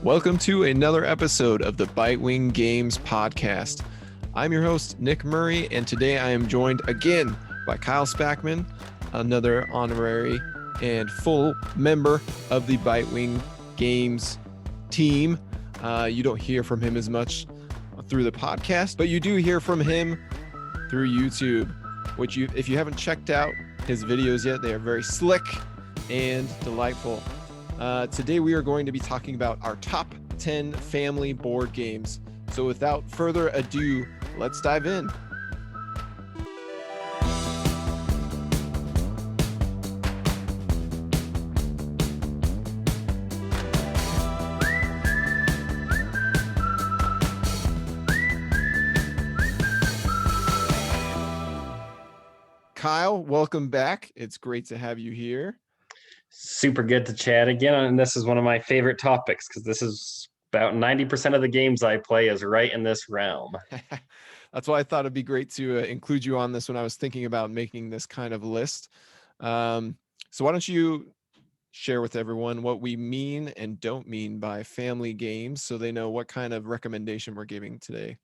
Welcome to another episode of the Bitewing Games podcast. I'm your host, Nick Murray, and today I am joined again by Kyle Spackman, another honorary and full member of the Bitewing Games team. You don't hear from him as much through the podcast, but you do hear from him through YouTube, which if you haven't checked out his videos yet, they are very slick and delightful. Today we are going to be talking about our top 10 family board games. So without further ado, let's dive in. Kyle, welcome back. It's great to have you here. Super good to chat again, and this is one of my favorite topics because this is about 90% of the games I play is right in this realm. That's why I thought it'd be great to include you on this when I was thinking about making this kind of list. So why don't you share with everyone what we mean and don't mean by family games so they know what kind of recommendation we're giving today.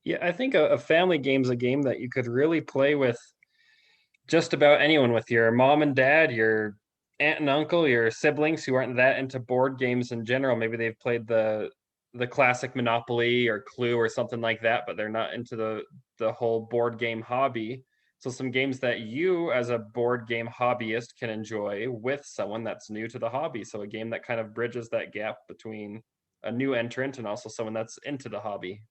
Yeah, I think a family game is a game that you could really play with just about anyone, with your mom and dad, your aunt and uncle, your siblings who aren't that into board games in general. Maybe they've played the classic Monopoly or Clue or something like that, but they're not into the whole board game hobby. So some games that you as a board game hobbyist can enjoy with someone that's new to the hobby. So a game that kind of bridges that gap between a new entrant and also someone that's into the hobby.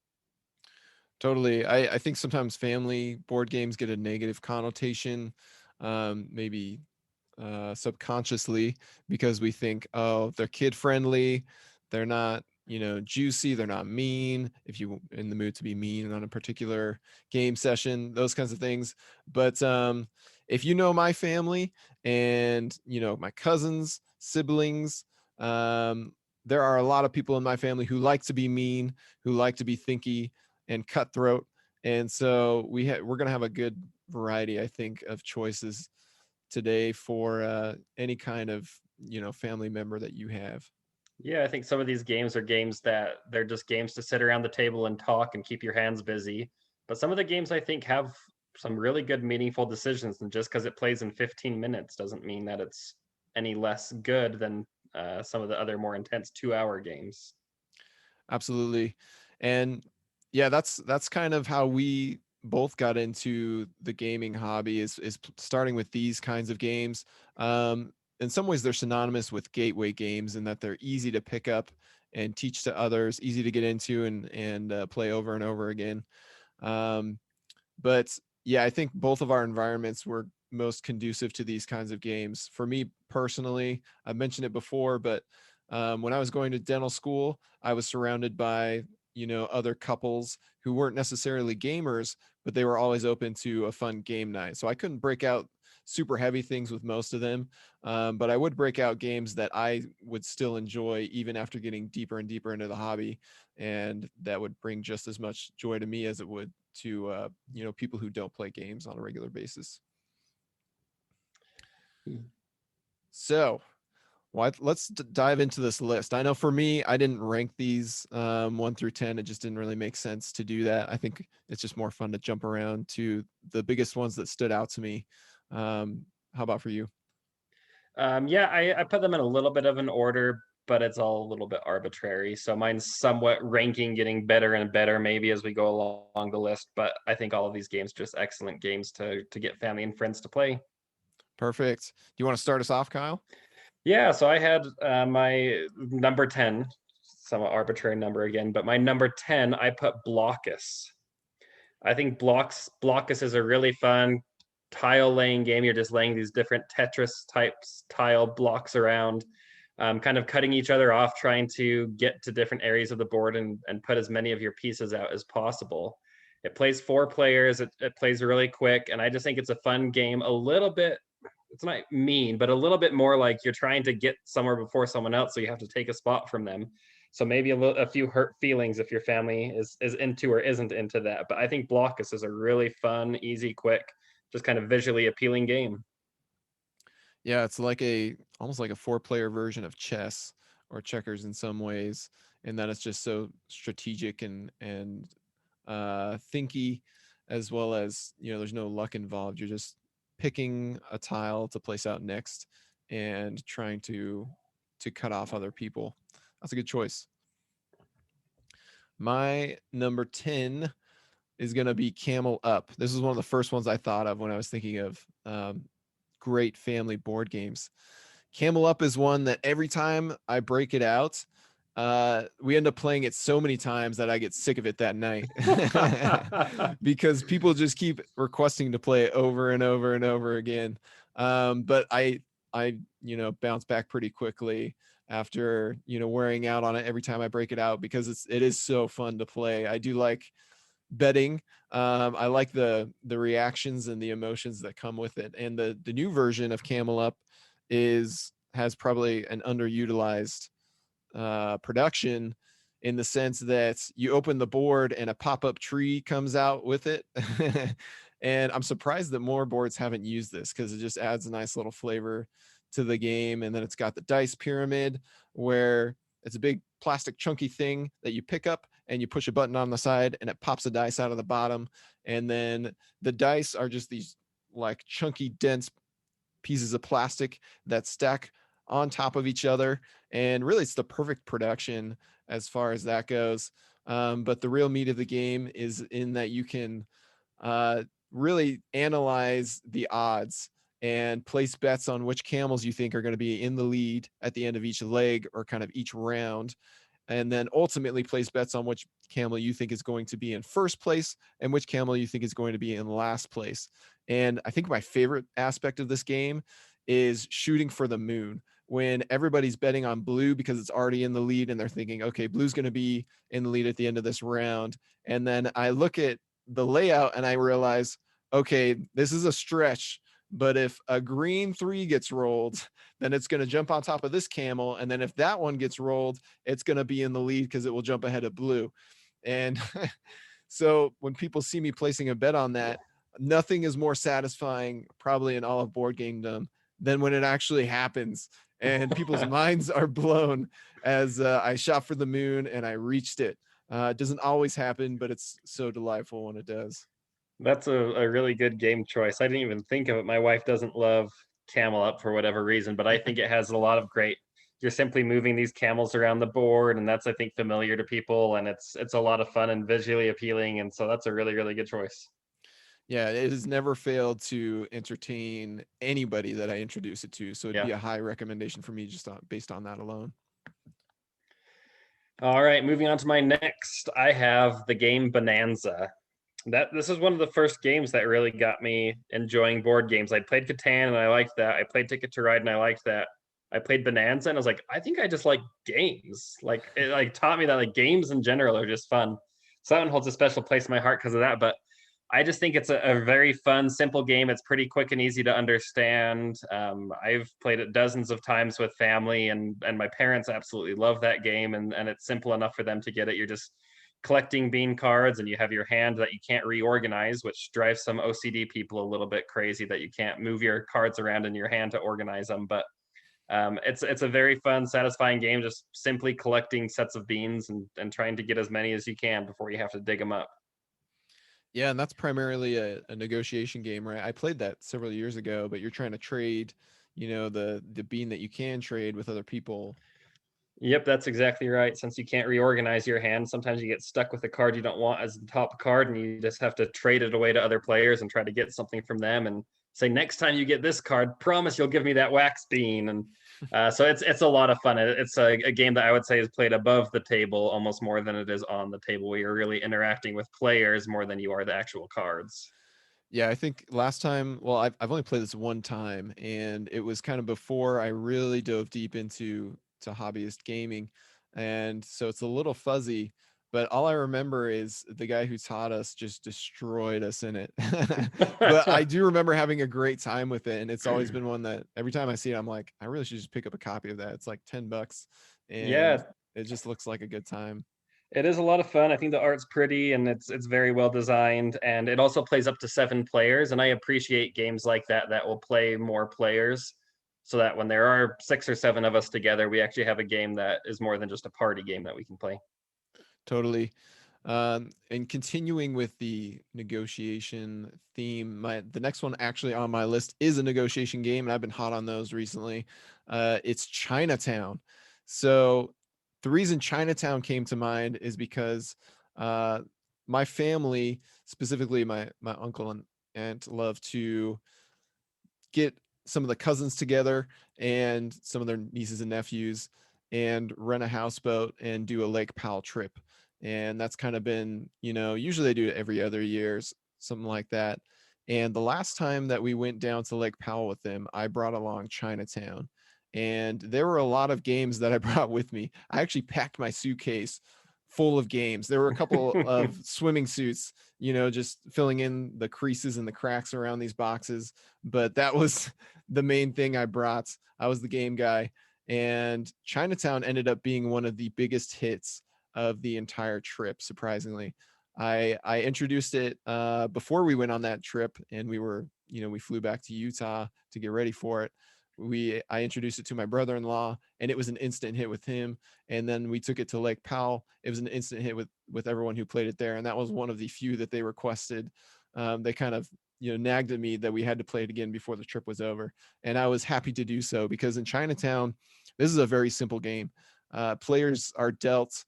Totally. I think sometimes family board games get a negative connotation, maybe subconsciously, because we think, oh, they're kid friendly, they're not, juicy, they're not mean, if you in the mood to be mean on a particular game session, those kinds of things. But if you know my family and my cousins, siblings, there are a lot of people in my family who like to be mean, who like to be thinky and cutthroat, and so we're going to have a good variety, I think, of choices today for any kind of family member that you have. Yeah, I think some of these games are games that they're just games to sit around the table and talk and keep your hands busy. But some of the games I think have some really good, meaningful decisions. And just because it plays in 15 minutes doesn't mean that it's any less good than some of the other more intense 2-hour games. Absolutely. And yeah, that's kind of how we both got into the gaming hobby, is starting with these kinds of games. In some ways they're synonymous with gateway games in that they're easy to pick up and teach to others, easy to get into and play over and over again. But yeah, I think both of our environments were most conducive to these kinds of games. For me personally, I've mentioned it before, but when I was going to dental school, I was surrounded by other couples who weren't necessarily gamers, but they were always open to a fun game night. So I couldn't break out super heavy things with most of them, but I would break out games that I would still enjoy even after getting deeper and deeper into the hobby, and that would bring just as much joy to me as it would to people who don't play games on a regular basis. So let's dive into this list. I know for me, I didn't rank these 1 through 10. It just didn't really make sense to do that. I think it's just more fun to jump around to the biggest ones that stood out to me. How about for you? Yeah, I put them in a little bit of an order, but it's all a little bit arbitrary. So mine's somewhat ranking, getting better and better maybe as we go along the list. But I think all of these games are just excellent games to get family and friends to play. Perfect. Do you want to start us off, Kyle? Yeah, so I had my number 10, somewhat arbitrary number again, but my number 10, I put Blokus. I think Blokus is a really fun tile laying game. You're just laying these different Tetris types tile blocks around, kind of cutting each other off, trying to get to different areas of the board and put as many of your pieces out as possible. It plays 4 players. It plays really quick, and I just think it's a fun game. A little bit, it's not mean, but a little bit more like you're trying to get somewhere before someone else, so you have to take a spot from them. So maybe a few hurt feelings if your family is into or isn't into that. But I think Blokus is a really fun, easy, quick, just kind of visually appealing game. Yeah, it's like almost like a 4-player version of chess, checkers in some ways, and that it's just so strategic and thinky, as well as, there's no luck involved. You're just picking a tile to place out next and trying to cut off other people. That's a good choice. My number 10 is going to be Camel Up. This is one of the first ones I thought of when I was thinking of great family board games. Camel Up is one that every time I break it out, we end up playing it so many times that I get sick of it that night because people just keep requesting to play it over and over and over again. But I bounce back pretty quickly after, wearing out on it every time I break it out, because it is so fun to play. I do like betting. I like the reactions and the emotions that come with it. And the new version of Camel Up has probably an underutilized production, in the sense that you open the board and a pop-up tree comes out with it. And I'm surprised that more boards haven't used this, because it just adds a nice little flavor to the game. And then it's got the dice pyramid, where it's a big plastic chunky thing that you pick up and you push a button on the side and it pops a dice out of the bottom. And then the dice are just these like chunky, dense pieces of plastic that stack on top of each other. And really, it's the perfect production as far as that goes. But the real meat of the game is in that you can really analyze the odds and place bets on which camels you think are going to be in the lead at the end of each leg, or kind of each round. And then ultimately place bets on which camel you think is going to be in first place and which camel you think is going to be in last place. And I think my favorite aspect of this game is shooting for the moon, when everybody's betting on blue because it's already in the lead, and they're thinking, okay, blue's going to be in the lead at the end of this round. And then I look at the layout and I realize, okay, this is a stretch, but if a green 3 gets rolled, then it's going to jump on top of this camel. And then if that one gets rolled, it's going to be in the lead because it will jump ahead of blue. And so when people see me placing a bet on that, nothing is more satisfying probably in all of board gamedom than when it actually happens and people's minds are blown as I shot for the moon and I reached it. It doesn't always happen, but it's so delightful when it does. That's a really good game choice. I didn't even think of it. My wife doesn't love Camel Up for whatever reason, but I think it has a lot of great. You're simply moving these camels around the board, and that's, I think, familiar to people, and it's a lot of fun and visually appealing, and so that's a really, really good choice. Yeah, it has never failed to entertain anybody that I introduce it to, so it'd Yeah. be a high recommendation for me just based on that alone. All right, moving on to my next. I have the game Bohnanza. This is one of the first games that really got me enjoying board games. I played Catan and I liked that. I played Ticket to Ride and I liked that. I played Bohnanza and I was like, I think I just like games. Like it like taught me that like games in general are just fun. So that one holds a special place in my heart because of that. But I just think it's a very fun, simple game. It's pretty quick and easy to understand. I've played it dozens of times with family, and my parents absolutely love that game. And it's simple enough for them to get it. You're just collecting bean cards, and you have your hand that you can't reorganize, which drives some OCD people a little bit crazy that you can't move your cards around in your hand to organize them. But it's a very fun, satisfying game, just simply collecting sets of beans and trying to get as many as you can before you have to dig them up. Yeah, and that's primarily a negotiation game, right? I played that several years ago, but you're trying to trade, the bean that you can trade with other people. Yep, that's exactly right. Since you can't reorganize your hand, sometimes you get stuck with a card you don't want as the top card, and you just have to trade it away to other players and try to get something from them and say, next time you get this card, promise you'll give me that wax bean. And so it's a lot of fun. It's a game that I would say is played above the table almost more than it is on the table, where you're really interacting with players more than you are the actual cards. Yeah, I think last time, well, I've only played this one time, and it was kind of before I really dove deep into hobbyist gaming, and so it's a little fuzzy. But all I remember is the guy who taught us just destroyed us in it. But I do remember having a great time with it, and it's always been one that every time I see it, I'm like, I really should just pick up a copy of that. It's like $10, and Yeah, it just looks like a good time. it is a lot of fun. I think the art's pretty and it's very well designed, and it also plays up to 7 players. And I appreciate games like that that will play more players. so that when there are 6 or 7 of us together, we actually have a game that is more than just a party game that we can play. Totally. And continuing with the negotiation theme, the next one actually on my list is a negotiation game, and I've been hot on those recently. It's Chinatown. So the reason Chinatown came to mind is because uh, my family, specifically my uncle and aunt, love to get some of the cousins together and some of their nieces and nephews and rent a houseboat and do a Lake Powell trip. And that's kind of been, usually they do it every other year, something like that. And the last time that we went down to Lake Powell with them, I brought along Chinatown. And there were a lot of games that I brought with me. I actually packed my suitcase full of games. There were a couple of swimming suits, just filling in the creases and the cracks around these boxes. But that was the main thing I brought. I was the game guy. And Chinatown ended up being one of the biggest hits of the entire trip, surprisingly. I introduced it before we went on that trip, and we flew back to Utah to get ready for it. I introduced it to my brother-in-law, and it was an instant hit with him. And then we took it to Lake Powell. It was an instant hit with everyone who played it there, and that was one of the few that they requested. They kind of nagged at me that we had to play it again before the trip was over, and I was happy to do so, because in Chinatown, this is a very simple game. Players are dealt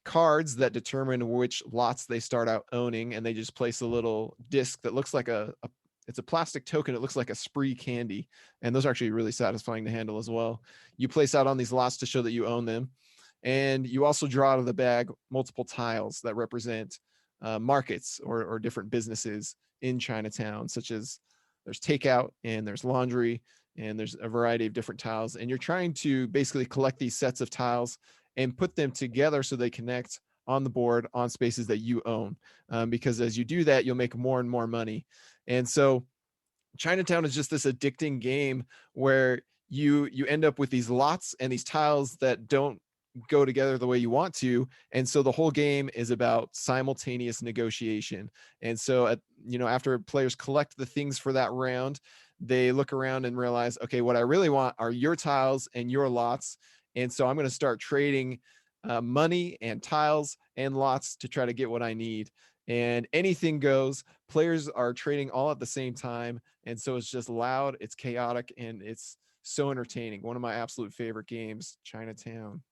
cards that determine which lots they start out owning, and they just place a little disc that looks like it's a plastic token. It looks like a spree candy, and those are actually really satisfying to handle as well. You place out on these lots to show that you own them, and you also draw out of the bag multiple tiles that represent markets or different businesses in Chinatown, such as there's takeout and there's laundry, and there's a variety of different tiles, and you're trying to basically collect these sets of tiles and put them together so they connect on the board on spaces that you own, because as you do that, you'll make more and more money. And so Chinatown is just this addicting game where you end up with these lots and these tiles that don't go together the way you want to, and so the whole game is about simultaneous negotiation. And so after players collect the things for that round, they look around and realize, okay, what I really want are your tiles and your lots, and so I'm going to start trading money and tiles and lots to try to get what I need. And anything goes. Players are trading all at the same time, and so it's just loud, it's chaotic, and it's so entertaining. One of my absolute favorite games, Chinatown.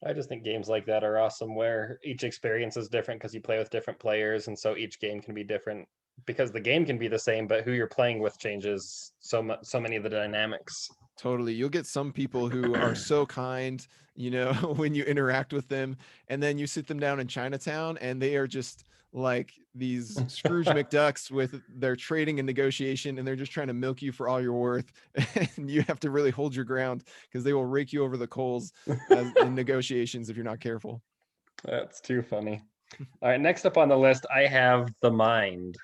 I just think games like that are awesome, where each experience is different because you play with different players, and so each game can be different because the game can be the same, but who you're playing with changes so many of the dynamics. Totally. You'll get some people who are so kind, when you interact with them, and then you sit them down in Chinatown and they are just like these Scrooge McDucks with their trading and negotiation, and they're just trying to milk you for all you're worth. And you have to really hold your ground, because they will rake you over the coals in negotiations if you're not careful. That's too funny. All right, next up on the list, I have The Mind.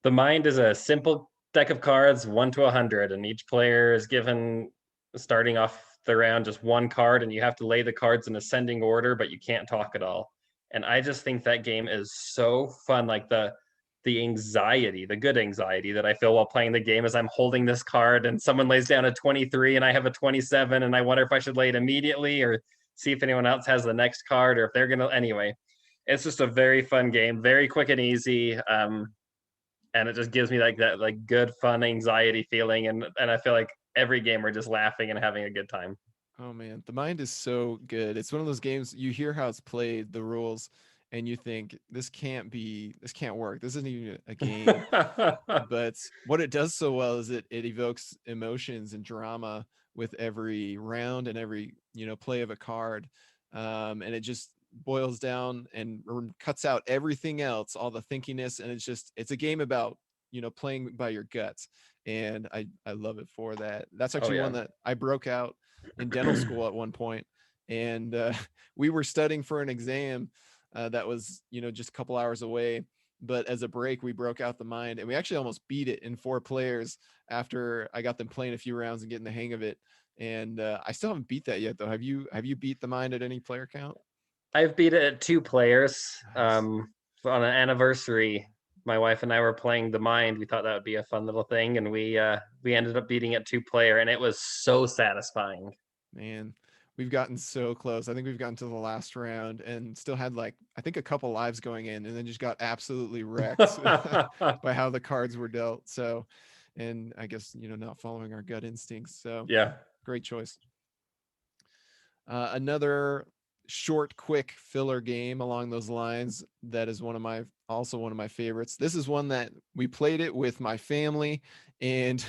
The Mind is a simple deck of cards, 1 to 100, and each player is given, starting off the round, just one card, and you have to lay the cards in ascending order, but you can't talk at all. And I just think that game is so fun. Like the anxiety, the good anxiety that I feel while playing the game, as I'm holding this card and someone lays down a 23 and I have a 27, and I wonder if I should lay it immediately or see if anyone else has the next card, or if they're gonna. Anyway, it's just a very fun game, very quick and easy. And it just gives me like that like good fun anxiety feeling, and I feel like every game we're just laughing and having a good time. Oh man, The Mind is so good. It's one of those games, you hear how it's played, the rules, and you think this can't work. This isn't even a game. But what it does so well is it evokes emotions and drama with every round and every play of a card, and it just boils down and cuts out everything else, all the thinkiness, and it's a game about playing by your guts, and I love it for that. That's Oh actually yeah. one that I broke out in dental school at one point, and we were studying for an exam that was just a couple hours away. But as a break, we broke out The Mind, and we actually almost beat it in 4 players after I got them playing a few rounds and getting the hang of it. And I still haven't beat that yet, though. Have you beat The Mind at any player count? I've beat it at 2 players Nice. on an anniversary. my wife and I were playing The Mind. We thought that would be a fun little thing, and we ended up beating it 2-player, and it was so satisfying. Man, we've gotten so close. I think we've gotten to the last round and still had like I think a couple lives going in, and then just got absolutely wrecked by how the cards were dealt. So, and I guess not following our gut instincts. So, Yeah. great choice. Another short, quick filler game along those lines that is also one of my favorites. This is one that we played it with my family, and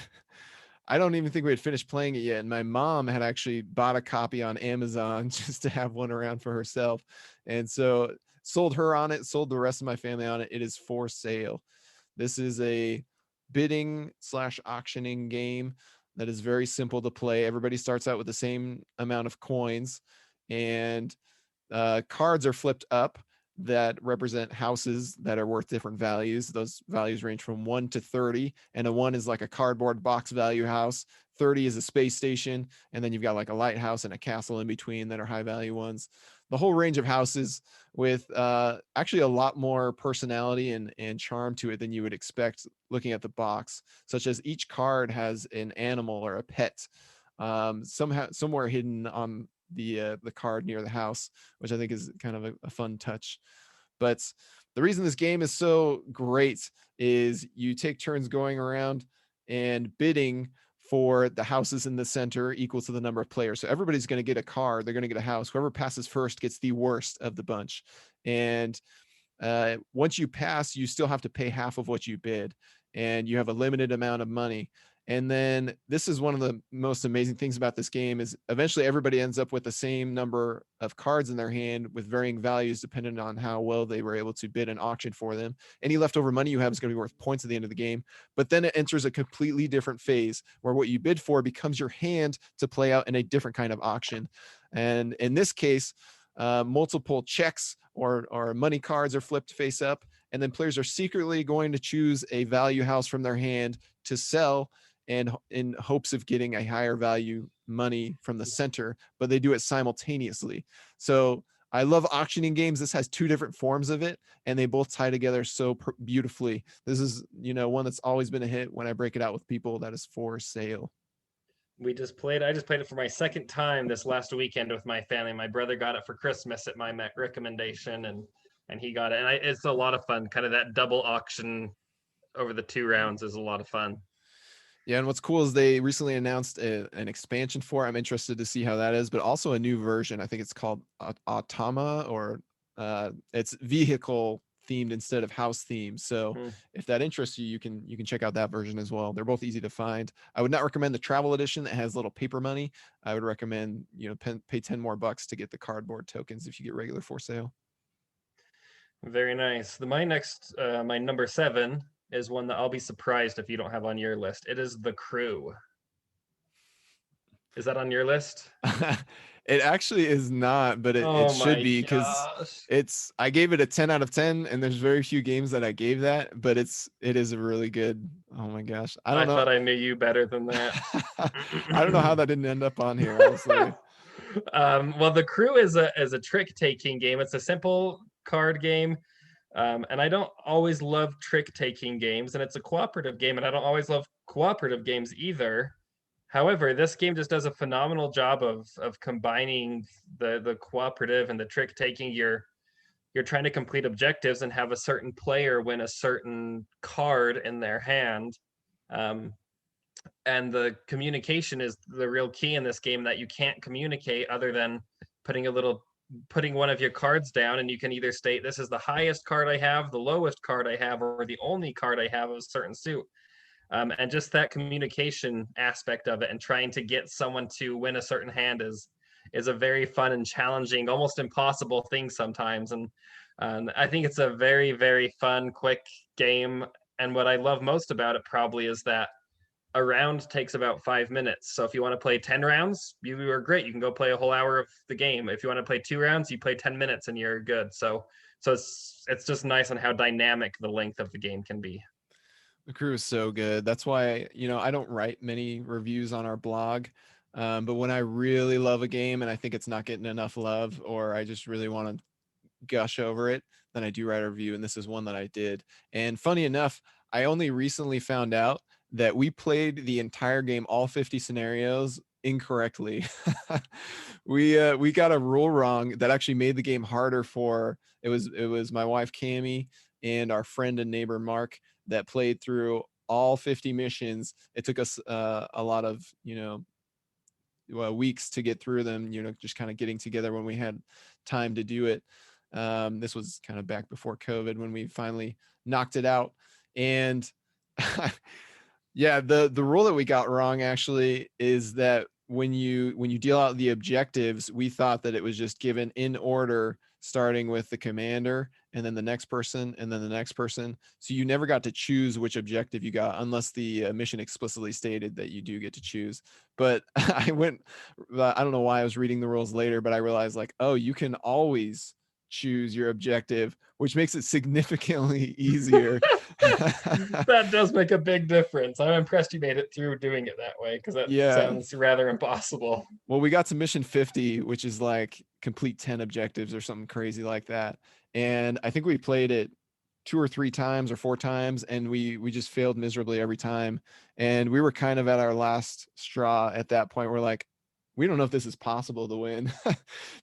I don't even think we had finished playing it yet. And my mom had actually bought a copy on Amazon just to have one around for herself. And so sold her on it, sold the rest of my family on it. It is For Sale. This is a bidding slash auctioning game that is very simple to play. Everybody starts out with the same amount of coins, and cards are flipped up that represent houses that are worth different values. Those values range from 1 to 30, and a 1 is like a cardboard box value house. 30 is a space station, and then you've got like a lighthouse and a castle in between that are high value ones. The whole range of houses with actually a lot more personality and charm to it than you would expect looking at the box, such as each card has an animal or a pet somewhere hidden on the card near the house, which I think is kind of a fun touch. But the reason this game is so great is you take turns going around and bidding for the houses in the center equal to the number of players. So everybody's going to get a card. They're going to get a house. Whoever passes first gets the worst of the bunch. And once you pass, you still have to pay half of what you bid, and you have a limited amount of money. And then this is one of the most amazing things about this game is eventually everybody ends up with the same number of cards in their hand with varying values depending on how well they were able to bid and auction for them. Any leftover money you have is going to be worth points at the end of the game. But then it enters a completely different phase where what you bid for becomes your hand to play out in a different kind of auction. And in this case, multiple checks or money cards are flipped face up, and then players are secretly going to choose a value house from their hand to sell, and in hopes of getting a higher value money from the center, but they do it simultaneously. So I love auctioning games. This has two different forms of it, and they both tie together so beautifully. This is, one that's always been a hit when I break it out with people. That is For Sale. I just played it for my second time this last weekend with my family. My brother got it for Christmas at my recommendation, and he got it. And it's a lot of fun. Kind of that double auction over the 2 rounds is a lot of fun. Yeah, and what's cool is they recently announced an expansion for it. I'm interested to see how that is, but also a new version. I think it's called Automa, or it's vehicle themed instead of house themed. So if that interests you, you can check out that version as well. They're both easy to find. I would not recommend the travel edition that has little paper money. I would recommend pay 10 more bucks to get the cardboard tokens if you get regular For Sale. Very nice. My number 7 is one that I'll be surprised if you don't have on your list. It is The Crew. Is that on your list? It actually is not, but it should be, because I gave it a 10 out of 10, and there's very few games that I gave that, but it is a really good. Oh my gosh. I don't know. I thought I knew you better than that. I don't know how that didn't end up on here, honestly. Well, The Crew is a trick-taking game. It's a simple card game. And I don't always love trick-taking games, and it's a cooperative game, and I don't always love cooperative games either. However, this game just does a phenomenal job of combining the cooperative and the trick-taking. You're trying to complete objectives and have a certain player win a certain card in their hand. And the communication is the real key in this game, that you can't communicate other than putting one of your cards down, and you can either state, this is the highest card I have, the lowest card I have, or the only card I have of a certain suit. And just that communication aspect of it and trying to get someone to win a certain hand is a very fun and challenging, almost impossible thing sometimes. And I think it's a very, very fun, quick game. And what I love most about it probably is that a round takes about 5 minutes. So if you want to play 10 rounds, you are great. You can go play a whole hour of the game. If you want to play 2 rounds, you play 10 minutes and you're good. So it's just nice on how dynamic the length of the game can be. The Crew is so good. That's why, I don't write many reviews on our blog. But when I really love a game and I think it's not getting enough love, or I just really want to gush over it than I do write a review, and this is one that I did. And funny enough, I only recently found out that we played the entire game, all 50 scenarios, incorrectly. We got a rule wrong that actually made the game harder for it was my wife Cami and our friend and neighbor Mark that played through all 50 missions. It took us a lot of, weeks to get through them, just kind of getting together when we had time to do it. This was kind of back before COVID when we finally knocked it out. And yeah, the rule that we got wrong actually is that when you deal out the objectives, we thought that it was just given in order, starting with the commander and then the next person and then the next person. So you never got to choose which objective you got unless the mission explicitly stated that you do get to choose. But I don't know why I was reading the rules later, but I realized like, oh, you can always choose your objective, which makes it significantly easier. That does make a big difference. I'm impressed you made it through doing it that way, because that Yeah. sounds rather impossible. Well, we got to mission 50, which is like complete 10 objectives or something crazy like that. And I think we played it 2 or 3 times or 4 times, and we just failed miserably every time. And we were kind of at our last straw at that point. We're like, we don't know if this is possible to win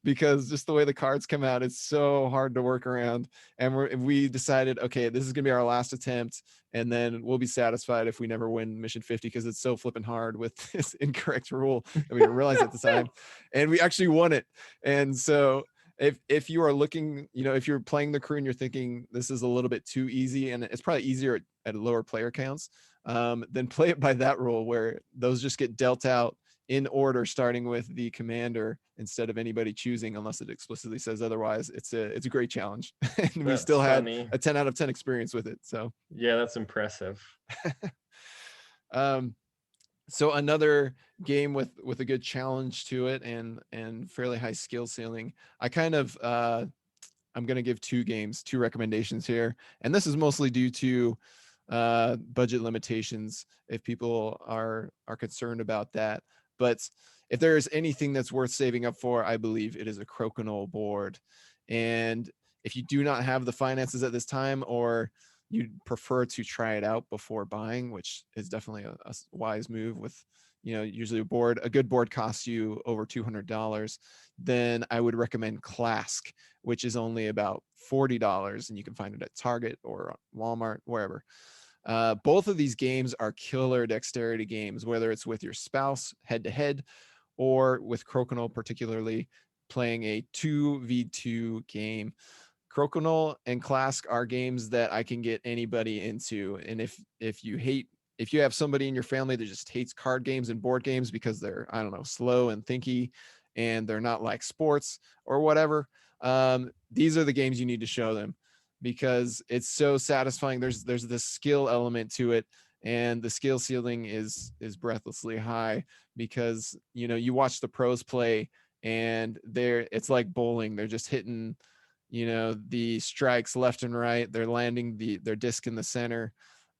because just the way the cards come out, it's so hard to work around. And we decided, okay, this is gonna be our last attempt, and then we'll be satisfied if we never win mission 50 because it's so flipping hard with this incorrect rule that we didn't realize at the time. And we actually won it. And so if you are looking, if you're playing the crew and you're thinking this is a little bit too easy, and it's probably easier at lower player counts, then play it by that rule where those just get dealt out in order, starting with the commander instead of anybody choosing unless it explicitly says otherwise. It's a great challenge. And we That's still had funny. a 10 out of 10 experience with it. So Yeah, that's impressive. um so another game with a good challenge to it and fairly high skill ceiling. I kind of I'm going to give two recommendations here, and this is mostly due to budget limitations if people are concerned about that. But if there is anything that's worth saving up for, I believe it is a Crokinole board. And if you do not have the finances at this time, or you'd prefer to try it out before buying, which is definitely a wise move, with usually a good board costs you over $200, then I would recommend Klask, which is only about $40, and you can find it at Target or Walmart, wherever. Both of these games are killer dexterity games, whether it's with your spouse head to head or with Crokinole, particularly playing a 2v2 game. Crokinole and Klask are games that I can get anybody into. And if you have somebody in your family that just hates card games and board games because they're, I don't know, slow and thinky and they're not like sports or whatever, these are the games you need to show them, because it's so satisfying. There's this skill element to it, and the skill ceiling is breathlessly high, because you watch the pros play and it's like bowling. They're just hitting the strikes left and right. They're landing their disc in the center.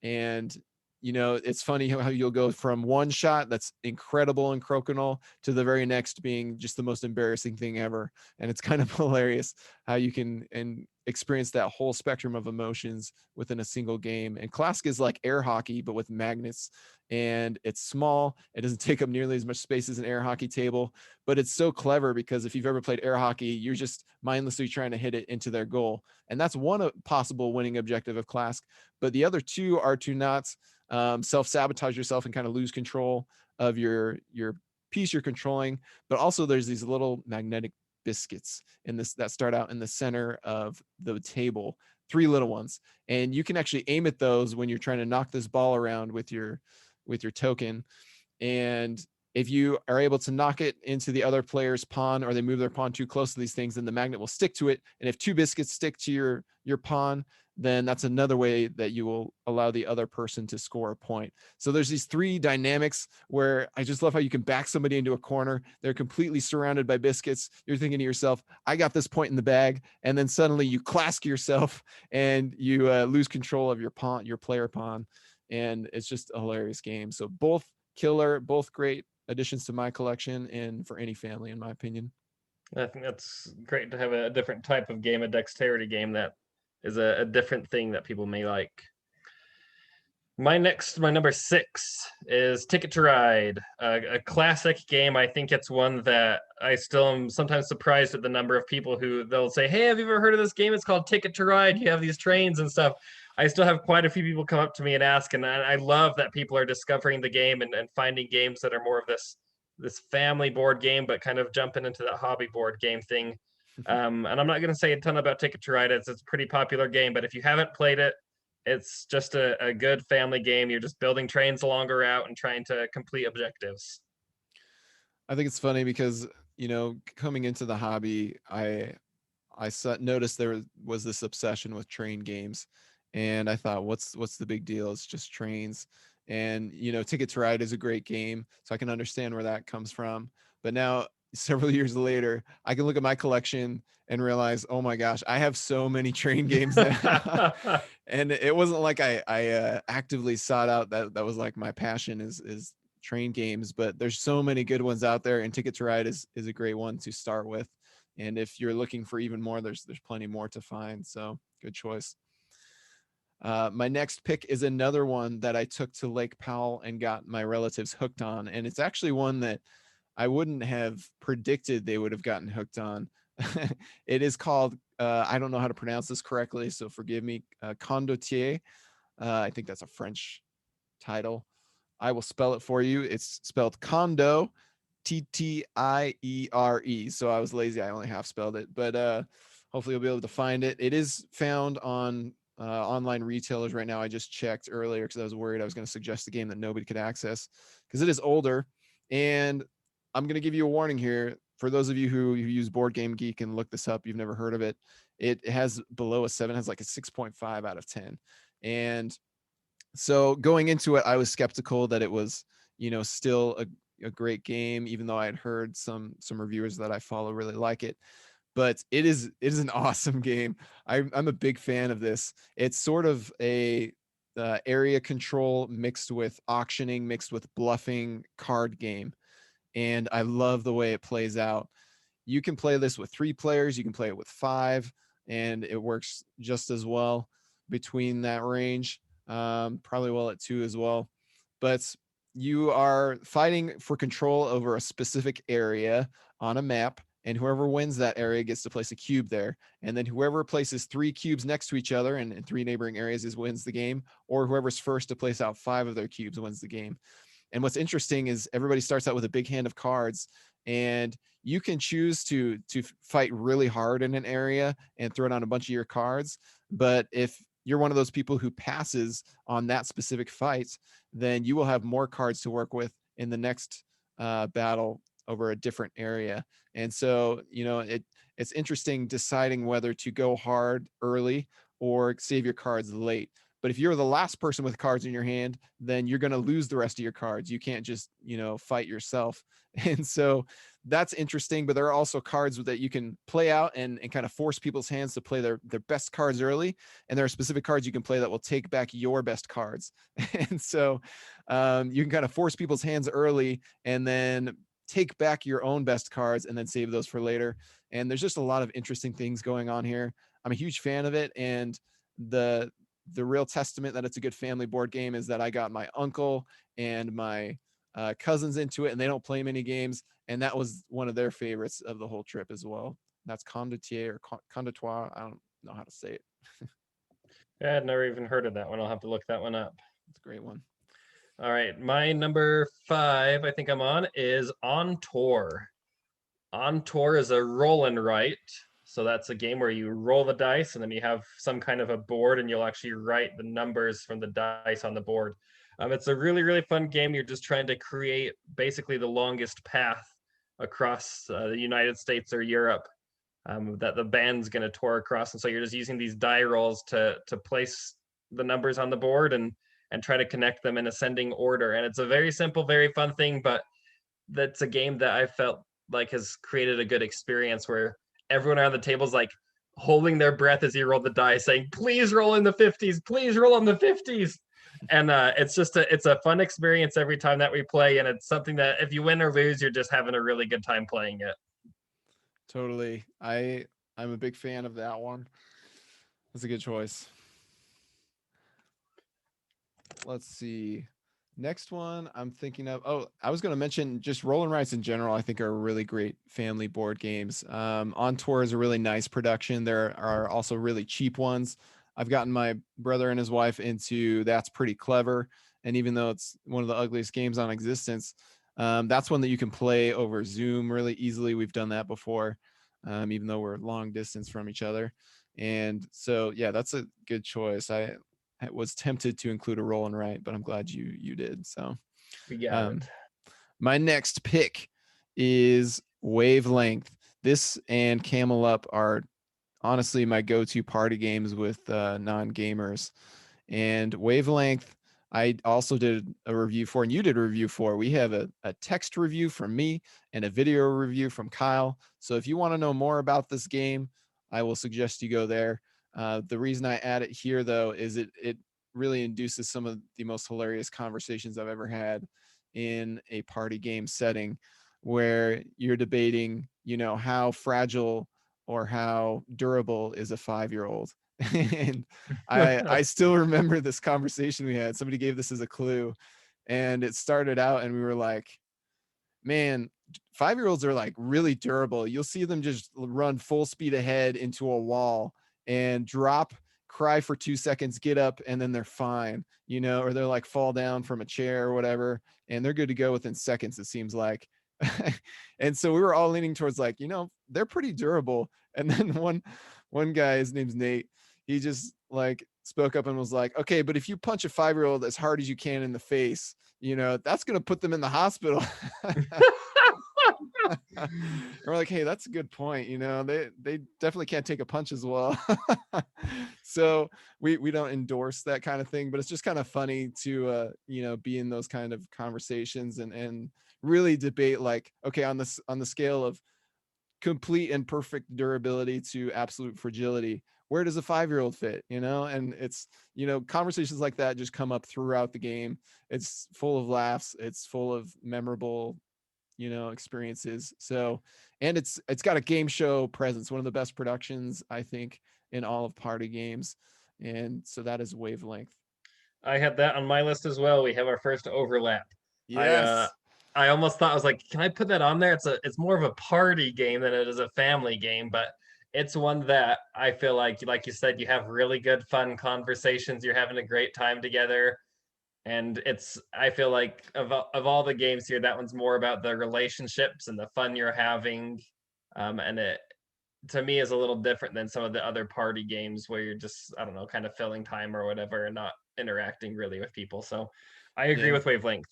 And it's funny how you'll go from one shot that's incredible in Crokinole to the very next being just the most embarrassing thing ever. And it's kind of hilarious how you can experience that whole spectrum of emotions within a single game. And Klask is like air hockey, but with magnets, and it's small. It doesn't take up nearly as much space as an air hockey table, but it's so clever because if you've ever played air hockey, you're just mindlessly trying to hit it into their goal. And that's one possible winning objective of Klask. But the other two are to not self-sabotage yourself and kind of lose control of your piece you're controlling. But also there's these little magnetic biscuits that start out in the center of the table, 3 little ones, and you can actually aim at those when you're trying to knock this ball around with your token. And if you are able to knock it into the other player's pawn, or they move their pawn too close to these things, then the magnet will stick to it. And if 2 biscuits stick to your pawn, then that's another way that you will allow the other person to score a point. So there's these 3 dynamics where I just love how you can back somebody into a corner. They're completely surrounded by biscuits. You're thinking to yourself, I got this point in the bag. And then suddenly you Klask yourself and you lose control of your player pawn. And it's just a hilarious game. So both killer, both great additions to my collection and for any family, in my opinion. I think that's great to have a different type of game, a dexterity game that is a different thing that people may like. My number 6 is Ticket to Ride, a classic game. I think it's one that I still am sometimes surprised at the number of people who they'll say, "Hey, have you ever heard of this game? It's called Ticket to Ride. You have these trains and stuff." I still have quite a few people come up to me and ask, and I love that people are discovering the game and finding games that are more of this family board game, but kind of jumping into that hobby board game thing. And I'm not going to say a ton about Ticket to Ride. It's a pretty popular game, but if you haven't played it, it's just a good family game. You're just building trains along a route and trying to complete objectives. I think it's funny because, coming into the hobby, noticed there was this obsession with train games, and I thought, what's the big deal? It's just trains. And Ticket to Ride is a great game, so I can understand where that comes from. But now, several years later, I can look at my collection and realize, oh my gosh, I have so many train games now. And it wasn't like I actively sought out that was like my passion is train games, but there's so many good ones out there, and Ticket to Ride is a great one to start with. And if you're looking for even more, there's plenty more to find. So good choice. My next pick is another one that I took to Lake Powell and got my relatives hooked on, and it's actually one that I wouldn't have predicted they would have gotten hooked on. It is called, I don't know how to pronounce this correctly, so forgive me, Condottiere. I think that's a French title. I will spell it for you. It's spelled Condo, Ttiere. So I was lazy. I only half spelled it, but hopefully you'll be able to find it. It is found on online retailers right now. I just checked earlier because I was worried I was going to suggest a game that nobody could access because it is older. And I'm going to give you a warning here. For those of you who use Board Game Geek and look this up, you've never heard of it. It has below a 7, has like a 6.5 out of 10. And so going into it, I was skeptical that it was, still a great game, even though I had heard some reviewers that I follow really like it. But it is an awesome game. I'm a big fan of this. It's sort of a area control mixed with auctioning, mixed with bluffing card game. And I love the way it plays out. You can play this with 3 players, you can play it with 5, and it works just as well between that range. Probably well at 2 as well. But you are fighting for control over a specific area on a map, and whoever wins that area gets to place a cube there. And then whoever places 3 cubes next to each other in 3 neighboring areas wins the game, or whoever's first to place out 5 of their cubes wins the game. And what's interesting is everybody starts out with a big hand of cards, and you can choose to fight really hard in an area and throw down a bunch of your cards. But if you're one of those people who passes on that specific fight, then you will have more cards to work with in the next battle over a different area. And so, it's interesting deciding whether to go hard early or save your cards late. But if you're the last person with cards in your hand, then you're going to lose the rest of your cards. You can't just, fight yourself. And so that's interesting. But there are also cards that you can play out and kind of force people's hands to play their best cards early. And there are specific cards you can play that will take back your best cards. And so you can kind of force people's hands early and then take back your own best cards and then save those for later. And there's just a lot of interesting things going on here. I'm a huge fan of it. And the real testament that it's a good family board game is that I got my uncle and my cousins into it, and they don't play many games, and that was one of their favorites of the whole trip as well. That's Condottiere or Condottoire. I don't know how to say it. Yeah, I'd never even heard of that one. I'll have to look that one up. It's a great one. All right, my number 5, I think I'm on, is On Tour. On Tour is a roll and write. So that's a game where you roll the dice and then you have some kind of a board and you'll actually write the numbers from the dice on the board. It's a really, really fun game. You're just trying to create basically the longest path across the United States or Europe that the band's going to tour across. And so you're just using these die rolls to place the numbers on the board and try to connect them in ascending order. And it's a very simple, very fun thing, but that's a game that I felt like has created a good experience where everyone around the table is like holding their breath as you roll the die, saying, "Please roll in the 50s, please roll in the 50s." And it's a fun experience every time that we play, and it's something that if you win or lose, you're just having a really good time playing it. Totally. I'm a big fan of that one. That's a good choice. Let's see. Next one I'm thinking of. Oh, I was going to mention just roll and rides in general. I think are really great family board games. On Tour is a really nice production. There are also really cheap ones. I've gotten my brother and his wife into That's Pretty Clever, and even though it's one of the ugliest games on existence, that's one that you can play over Zoom really easily. We've done that before, even though we're long distance from each other. And so, yeah, that's a good choice. I was tempted to include a roll and write, but I'm glad you did. So, We got um, it. my next pick is Wavelength. This and Camel Up are honestly my go-to party games with non-gamers. And Wavelength, I also did a review for, and you did a review for. We have a text review from me and a video review from Kyle. So if you want to know more about this game, I will suggest you go there. The reason I add it here, though, is it really induces some of the most hilarious conversations I've ever had in a party game setting, where you're debating, how fragile or how durable is a 5-year-old. And I still remember this conversation we had. Somebody gave this as a clue, and it started out, and we were like, man, 5-year-olds are like really durable. You'll see them just run full speed ahead into a wall and drop, cry for 2 seconds, get up, and then they're fine, or they're like fall down from a chair or whatever, and they're good to go within seconds, it seems like. And so we were all leaning towards like, they're pretty durable. And then one guy, his name's Nate, he just like spoke up and was like, okay, but if you punch a 5-year-old as hard as you can in the face, that's going to put them in the hospital. We're like, hey, that's a good point. They definitely can't take a punch as well. So we don't endorse that kind of thing, but it's just kind of funny to be in those kind of conversations and really debate, like, okay, on the scale of complete and perfect durability to absolute fragility, where does a 5-year-old fit? And it's, conversations like that just come up throughout the game. It's full of laughs, it's full of memorable experiences. So, and it's got a game show presence, one of the best productions I think in all of party games. And so that is Wavelength. I had that on my list as well. We have our first overlap. I uh Yes. I almost thought, I was like, can I put that on there? It's more of a party game than it is a family game, but it's one that I feel like you said, you have really good fun conversations. You're having a great time together. And I feel like of all the games here, that one's more about the relationships and the fun you're having. And it, to me, is a little different than some of the other party games where you're just, I don't know, kind of filling time or whatever and not interacting really with people. So I agree Yeah. with Wavelength.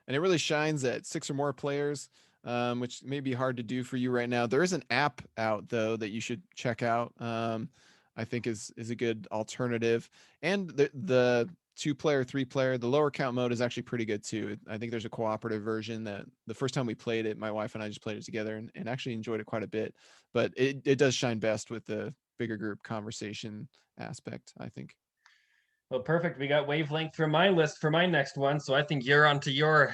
And it really shines at 6 or more players, which may be hard to do for you right now. There is an app out though that you should check out. I think is a good alternative. And the 2-player, 3-player, the lower count mode is actually pretty good too. I think there's a cooperative version that the first time we played it, my wife and I just played it together and actually enjoyed it quite a bit. But it does shine best with the bigger group conversation aspect, I think. Well, perfect. We got Wavelength for my list for my next one. So I think you're on to your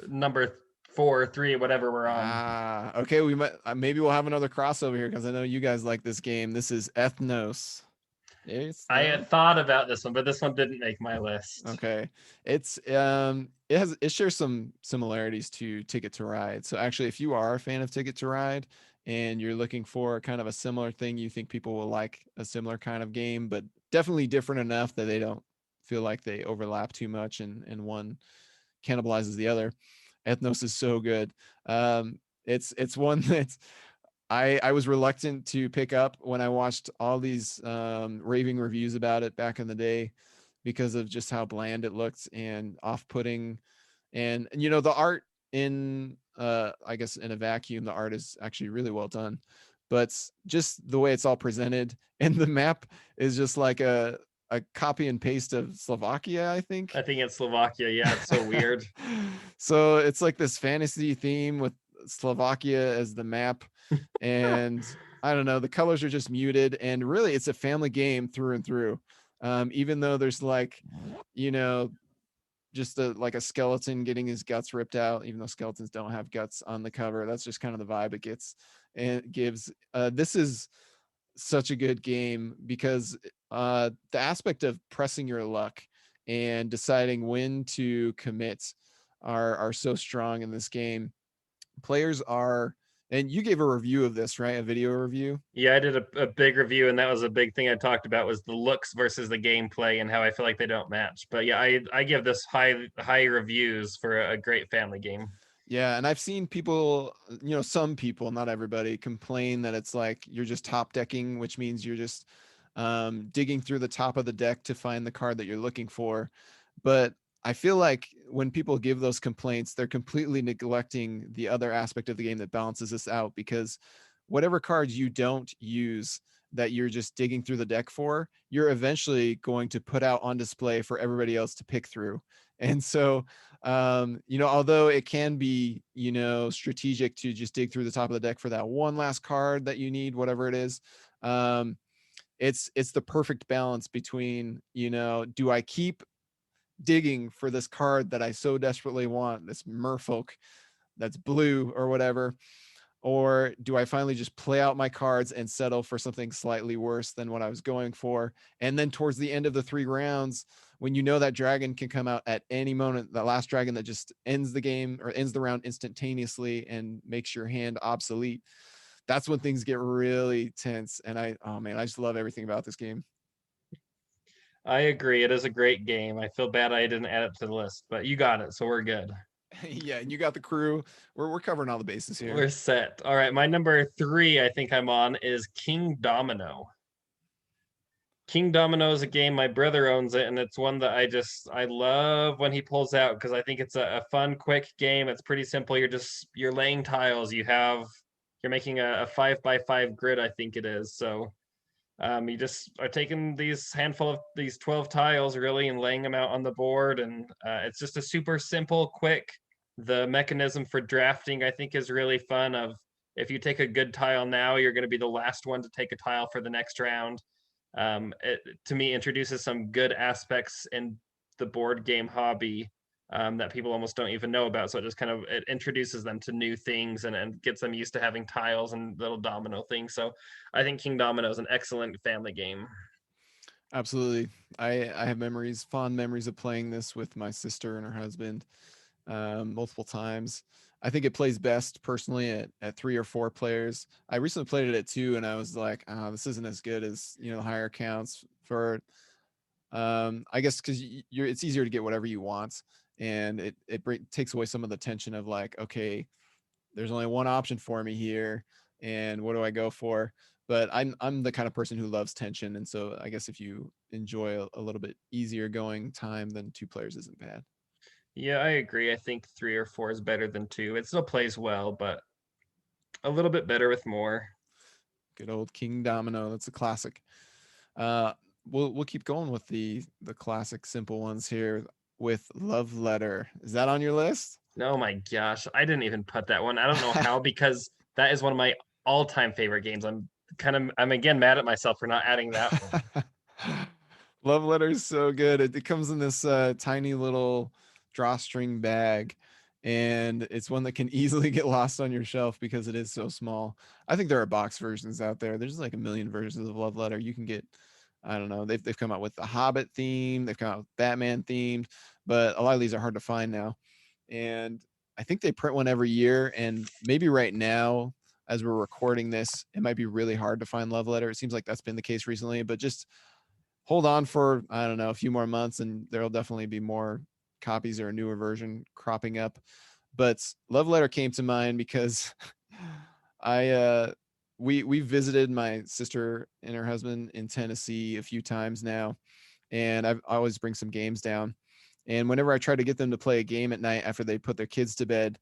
number 4, 3, whatever we're on. Okay. We might maybe we'll have another crossover here because I know you guys like this game. This is Ethnos. I No. had thought about this one, but this one didn't make my list. Okay. It shares some similarities to Ticket to Ride. So actually, if you are a fan of Ticket to Ride and you're looking for kind of a similar thing, you think people will like a similar kind of game, but definitely different enough that they don't feel like they overlap too much and one cannibalizes the other. Ethnos is so good. It's one that's I was reluctant to pick up when I watched all these raving reviews about it back in the day because of just how bland it looked and off-putting. And the art in I guess in a vacuum, the art is actually really well done, but just the way it's all presented and the map is just like a copy and paste of Slovakia, I think. I think it's Slovakia. Yeah, it's so weird. So it's like this fantasy theme with Slovakia as the map. And I don't know, the colors are just muted. And really, it's a family game through and through. Even though there's like, you know, just like a skeleton getting his guts ripped out, even though skeletons don't have guts on the cover. That's just kind of the vibe it gets and it gives. This is such a good game because the aspect of pressing your luck and deciding when to commit are so strong in this game. Players are, and you gave a review of this, right? A video review. Yeah, I did a big review, and that was a big thing I talked about was the looks versus the gameplay and how I feel like they don't match. But yeah, I give this high reviews for a great family game. Yeah, and I've seen people, some people, not everybody, complain that it's like you're just top decking, which means you're just digging through the top of the deck to find the card that you're looking for. But I feel like when people give those complaints, they're completely neglecting the other aspect of the game that balances this out, because whatever cards you don't use that you're just digging through the deck for, you're eventually going to put out on display for everybody else to pick through. And so, although it can be, strategic to just dig through the top of the deck for that one last card that you need, whatever it is, it's the perfect balance between, do I keep digging for this card that I so desperately want, this merfolk that's blue or whatever, or do I finally just play out my cards and settle for something slightly worse than what I was going for? And then towards the end of the 3 rounds, when you know that dragon can come out at any moment, the last dragon that just ends the game or ends the round instantaneously and makes your hand obsolete, that's when things get really tense. And I just love everything about this game. I agree. It is a great game. I feel bad I didn't add it to the list, but you got it, so we're good. Yeah, and you got the crew. We're covering all the bases here. We're set. All right, my number 3 I think I'm on is Kingdomino. Kingdomino is a game my brother owns it, and it's one that I love when he pulls out because I think it's a fun, quick game. It's pretty simple. You're laying tiles. You're making a 5x5 grid, I think it is. So you just are taking these handful of these 12 tiles really and laying them out on the board, and it's just a super simple, quick. The mechanism for drafting I think is really fun. Of if you take a good tile now, you're going to be the last one to take a tile for the next round. It to me introduces some good aspects in the board game hobby that people almost don't even know about. So it just kind of it introduces them to new things and gets them used to having tiles and little domino things. So I think Kingdomino is an excellent family game. Absolutely. I have fond memories of playing this with my sister and her husband multiple times. I think it plays best personally at 3 or 4 players. I recently played it at 2 and I was like, oh, this isn't as good as, higher counts for, I guess because it's easier to get whatever you want. And it takes away some of the tension of like, okay, there's only one option for me here. And what do I go for? But I'm the kind of person who loves tension. And so I guess if you enjoy a little bit easier going time, then 2 players isn't bad. Yeah, I agree. I think 3 or 4 is better than 2. It still plays well, but a little bit better with more. Good old Kingdomino. That's a classic. Uh, we'll keep going with the classic simple ones here with Love Letter. Is that on your list? Oh my gosh, I didn't even put that one. I don't know how because that is one of my all-time favorite games. I'm again mad at myself for not adding that one. Love Letter is so good. It comes in this tiny little drawstring bag, and it's one that can easily get lost on your shelf because it is so small. I think there are box versions out there. There's like a million versions of Love Letter. You can get, I don't know. They've come out with the Hobbit theme. They've come out with Batman themed, but a lot of these are hard to find now. And I think they print one every year. And maybe right now, as we're recording this, it might be really hard to find Love Letter. It seems like that's been the case recently, but just hold on for, I don't know, a few more months and there'll definitely be more copies or a newer version cropping up. But Love Letter came to mind because we visited my sister and her husband in Tennessee a few times now, and I always bring some games down. And whenever I try to get them to play a game at night after they put their kids to bed,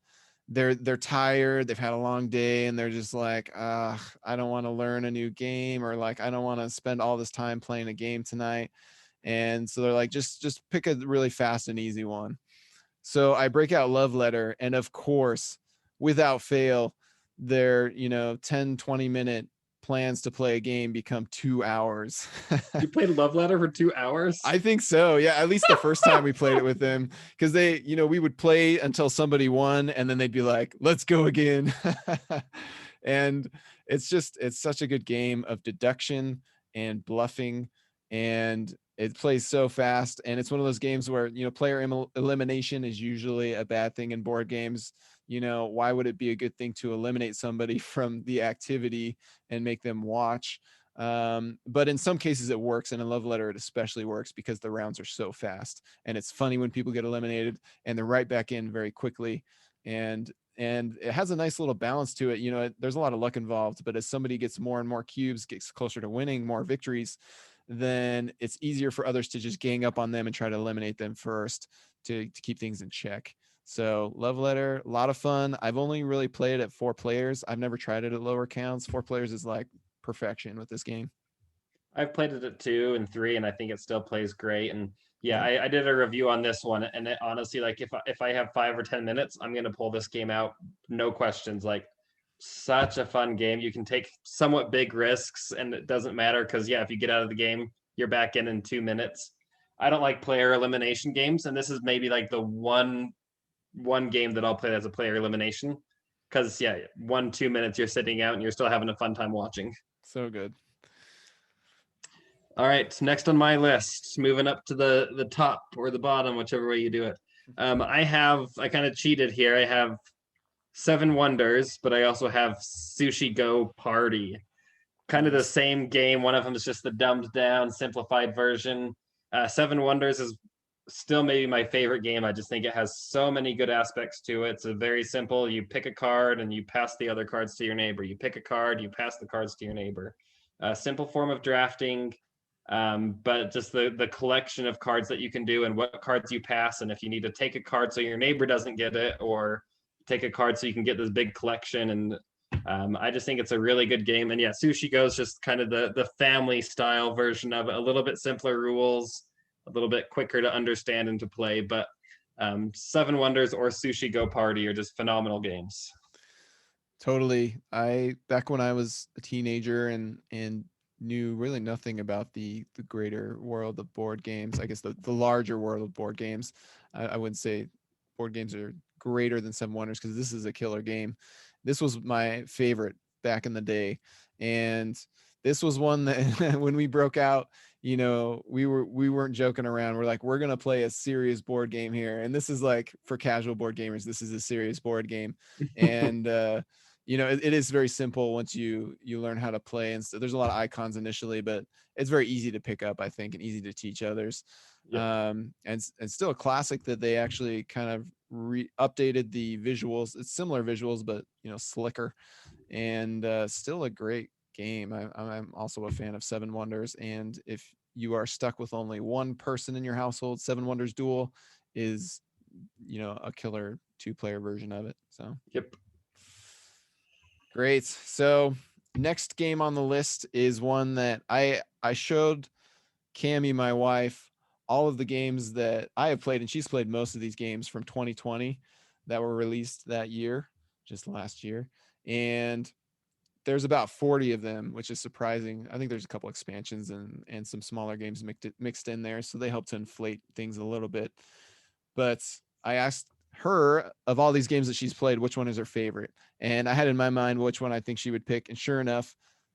they're tired, they've had a long day, and they're just like, I don't want to learn a new game, or like I don't want to spend all this time playing a game tonight. And so they're like, just pick a really fast and easy one. So I break out Love Letter, and of course, without fail, their 10-20 minute plans to play a game become 2 hours. You played Love Letter for 2 hours? I think so. Yeah, at least the first time we played it with them, because they, we would play until somebody won, and then they'd be like, "Let's go again." And it's such a good game of deduction and bluffing, and it plays so fast. And it's one of those games where player elimination is usually a bad thing in board games. Why would it be a good thing to eliminate somebody from the activity and make them watch? But in some cases it works, and in Love Letter it especially works because the rounds are so fast, and it's funny when people get eliminated and they're right back in very quickly. And it has a nice little balance to it. There's a lot of luck involved, but as somebody gets more and more cubes, gets closer to winning more victories, then it's easier for others to just gang up on them and try to eliminate them first to keep things in check. So Love Letter, a lot of fun. I've only really played it at 4 players. I've never tried it at lower counts. 4 players is like perfection with this game. I've played it at 2 and 3, and I think it still plays great. And yeah, Yeah. I did a review on this one, and it, honestly, like if I have 5 or 10 minutes, I'm gonna pull this game out, no questions. Like, such a fun game. You can take somewhat big risks, and it doesn't matter because yeah, if you get out of the game, you're back in 2 minutes. I don't like player elimination games, and this is maybe like the one game that I'll play as a player elimination, because yeah, 1-2 minutes you're sitting out and you're still having a fun time watching. So good. All right, next on my list, moving up to the top or the bottom, whichever way you do it. I kind of cheated here. I have 7 Wonders, but I also have Sushi Go Party. Kind of the same game. One of them is just the dumbed down, simplified version. 7 Wonders is still maybe my favorite game. I just think it has so many good aspects to it. It's a very simple. You pick a card and you pass the other cards to your neighbor. You pick a card, you pass the cards to your neighbor. Simple form of drafting, but just the collection of cards that you can do and what cards you pass. And if you need to take a card so your neighbor doesn't get it, or take a card so you can get this big collection. And I just think it's a really good game. And yeah, Sushi Go is just kind of the family style version of it. A little bit simpler rules, a little bit quicker to understand and to play. But 7 Wonders or Sushi Go Party are just phenomenal games. Totally. Back when I was a teenager and knew really nothing about the greater world of board games, I guess the larger world of board games, I wouldn't say board games are greater than 7 Wonders, because this is a killer game. This was my favorite back in the day, and this was one that when we broke out, we weren't joking around. We're like, we're gonna play a serious board game here, and this is like, for casual board gamers, this is a serious board game. And it is very simple once you learn how to play. And so there's a lot of icons initially, but it's very easy to pick up, I think, and easy to teach others. Yep. And still a classic that they actually kind of updated the visuals. It's similar visuals, but slicker, and still a great game. I'm also a fan of 7 Wonders, and if you are stuck with only one person in your household, 7 Wonders Duel is a killer 2-player version of it. So Yep. Great. So next game on the list is one that I showed Cammie, my wife, all of the games that I have played, and she's played most of these games from 2020 that were released that year, just last year. And there's about 40 of them, which is surprising. I think there's a couple expansions and some smaller games mixed in there, so they help to inflate things a little bit. But I asked her, of all these games that she's played, which one is her favorite, and I had in my mind which one I think she would pick, and sure enough,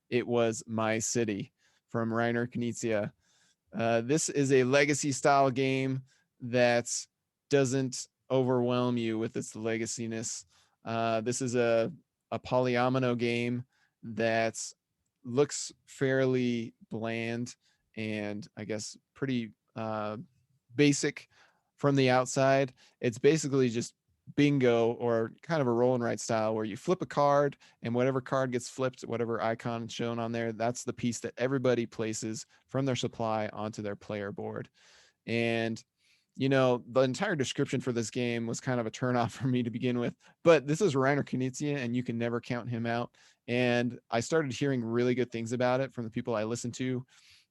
it was My City from Reiner Knizia. This is a legacy style game that doesn't overwhelm you with its legaciness. This is a polyomino game that looks fairly bland and I guess pretty basic from the outside. It's basically just bingo, or kind of a roll and write style, where you flip a card, and whatever card gets flipped, whatever icon shown on there, that's the piece that everybody places from their supply onto their player board. And the entire description for this game was kind of a turnoff for me to begin with, but this is Reiner Knizia, and you can never count him out. And I started hearing really good things about it from the people I listen to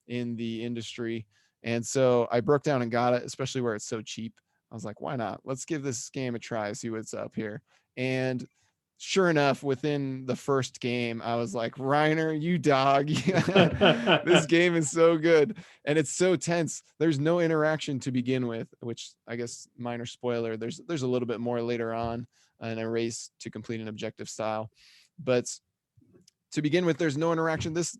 in the industry. And so I broke down and got it, especially where it's so cheap. I was like, why not? Let's give this game a try, see what's up here. And sure enough, within the first game, I was like, Reiner, you dog. This game is so good. And it's so tense. There's no interaction to begin with, which I guess minor spoiler. There's a little bit more later on in a race to complete an objective style. But to begin with, there's no interaction. This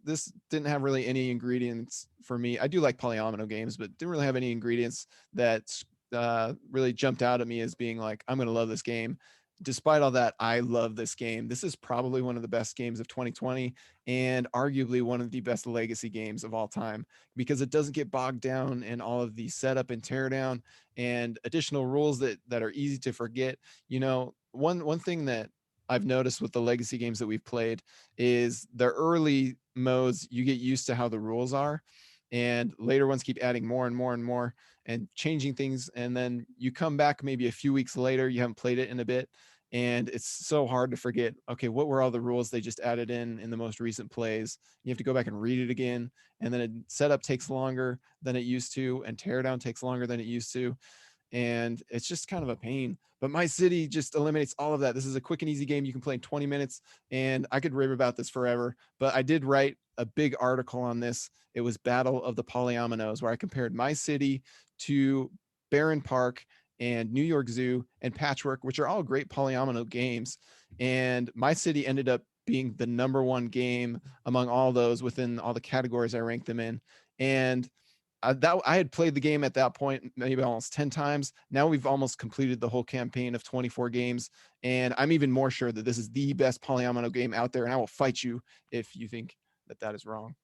didn't have really any ingredients for me. I do like polyomino games, but didn't really have any ingredients that really jumped out at me as being like, I'm going to love this game. Despite all that, I love this game. This is probably one of the best games of 2020 and arguably one of the best legacy games of all time because it doesn't get bogged down in all of the setup and teardown and additional rules that are easy to forget. You know, one thing that I've noticed with the legacy games that we've played is the early modes, you get used to how the rules are, and later ones keep adding more and more and more and changing things. And then you come back maybe a few weeks later, you haven't played it in a bit, and it's so hard to forget, okay, what were all the rules they just added in the most recent plays? You have to go back and read it again. And then setup takes longer than it used to, and teardown takes longer than it used to. And it's just kind of a pain. But My City just eliminates all of that. This is a quick and easy game you can play in 20 minutes, and I could rave about this forever. But I did write a big article on this. It was Battle of the Polyominoes, where I compared My City to Barron Park and New York Zoo and Patchwork, which are all great polyomino games. And My City ended up being the number one game among all those within all the categories I ranked them in. And I had played the game at that point maybe almost 10 times. Now we've almost completed the whole campaign of 24 games, and I'm even more sure that this is the best polyomino game out there, and I will fight you if you think that that is wrong.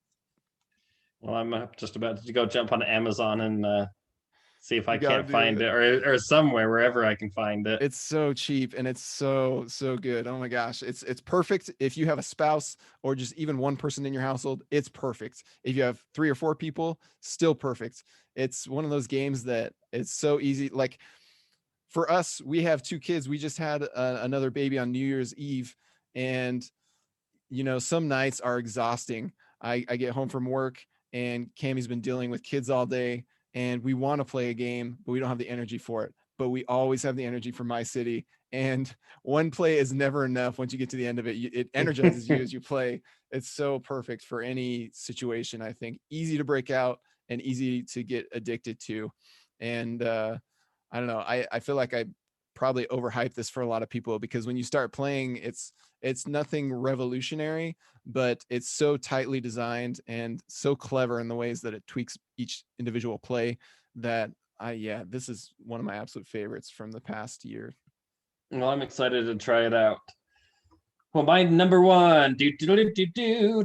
Well, I'm just about to go jump on Amazon and see if I You gotta can't do find it. it, or somewhere, wherever I can find it. It's so cheap and it's so good. Oh my gosh, it's perfect if you have a spouse or just even one person in your household. It's perfect. If you have 3 or 4 people, still perfect. It's one of those games that it's so easy. Like for us, we have 2 kids. We just had another baby on New Year's Eve, and you know, some nights are exhausting. I get home from work and Cammy's been dealing with kids all day, and we want to play a game, but we don't have the energy for it. But we always have the energy for My City. And one play is never enough. Once you get to the end of it, it energizes you as you play. It's so perfect for any situation, I think. Easy to break out and easy to get addicted to. And I don't know. I feel like I probably overhyped this for a lot of people because when you start playing, it's nothing revolutionary, but it's so tightly designed and so clever in the ways that it tweaks each individual play that yeah, this is one of my absolute favorites from the past year. Well, I'm excited to try it out. Well, my number one,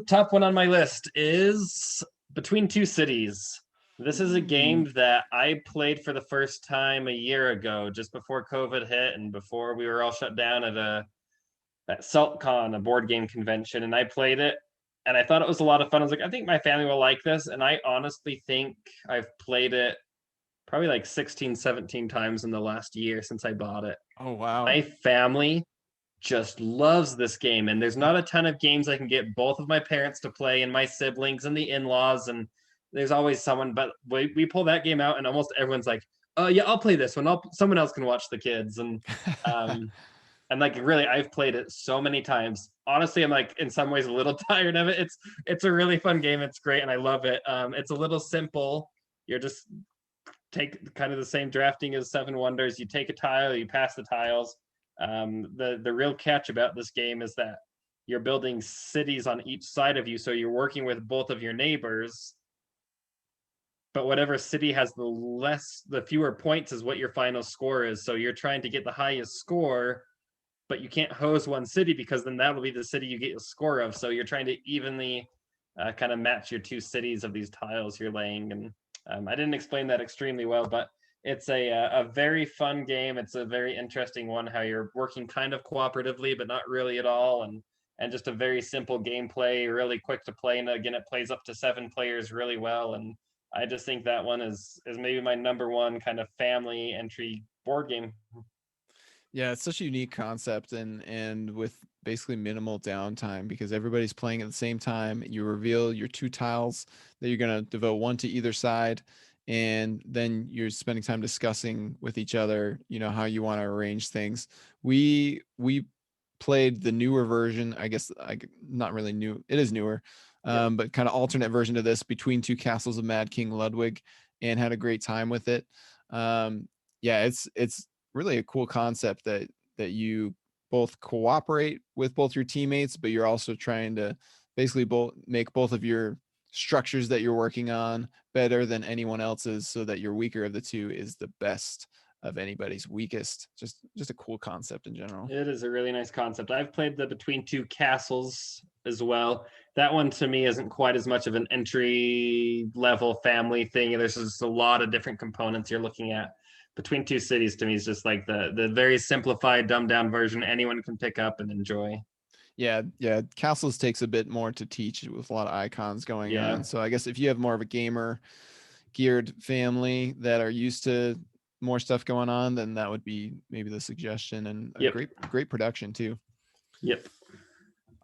top one on my list is Between Two Cities. This is a game that I played for the first time a year ago, just before COVID hit and before we were all shut down at SaltCon, a board game convention, and I played it, and I thought it was a lot of fun. I was like, I think my family will like this, and I honestly think I've played it probably like 16, 17 times in the last year since I bought it. Oh wow. My family just loves this game, and there's not a ton of games I can get both of my parents to play and my siblings and the in-laws, and there's always someone, but we pull that game out and almost everyone's like, oh yeah, I'll play this one, someone else can watch the kids. And like really, I've played it so many times. Honestly, I'm like in some ways a little tired of it. It's a really fun game. It's great, and I love it. It's a little simple. You're just take kind of the same drafting as Seven Wonders. You take a tile, you pass the tiles. The real catch about this game is that you're building cities on each side of you, so you're working with both of your neighbors. But whatever city has the fewer points is what your final score is. So you're trying to get the highest score, but you can't hose one city because then that'll be the city you get a score of. So you're trying to evenly kind of match your 2 cities of these tiles you're laying. And I didn't explain that extremely well, but it's a very fun game. It's a very interesting one, how you're working kind of cooperatively, but not really at all. And just a very simple gameplay, really quick to play. And again, it plays up to 7 players really well. And I just think that one is maybe my number one kind of family entry board game. Yeah, it's such a unique concept and with basically minimal downtime because everybody's playing at the same time. You reveal your 2 tiles that you're going to devote one to either side, and then you're spending time discussing with each other, you know, how you want to arrange things. We played the newer version. I guess not really new. It is newer, Yep. but kind of alternate version to this, Between Two Castles of Mad King Ludwig, and had a great time with it. Yeah, it's really a cool concept that you both cooperate with both your teammates, but you're also trying to basically both make both of your structures that you're working on better than anyone else's, so that your weaker of the two is the best of anybody's weakest. Just a cool concept in general. It is a really nice concept. I've played the Between Two Castles as well. That one to me isn't quite as much of an entry level family thing. There's just a lot of different components you're looking at. Between Two Cities to me is just like the very simplified, dumbed down version anyone can pick up and enjoy. Yeah, Castles takes a bit more to teach with a lot of icons going on. Yeah. So I guess if you have more of a gamer geared family that are used to more stuff going on, then that would be maybe the suggestion, and a Yep. great production too. Yep.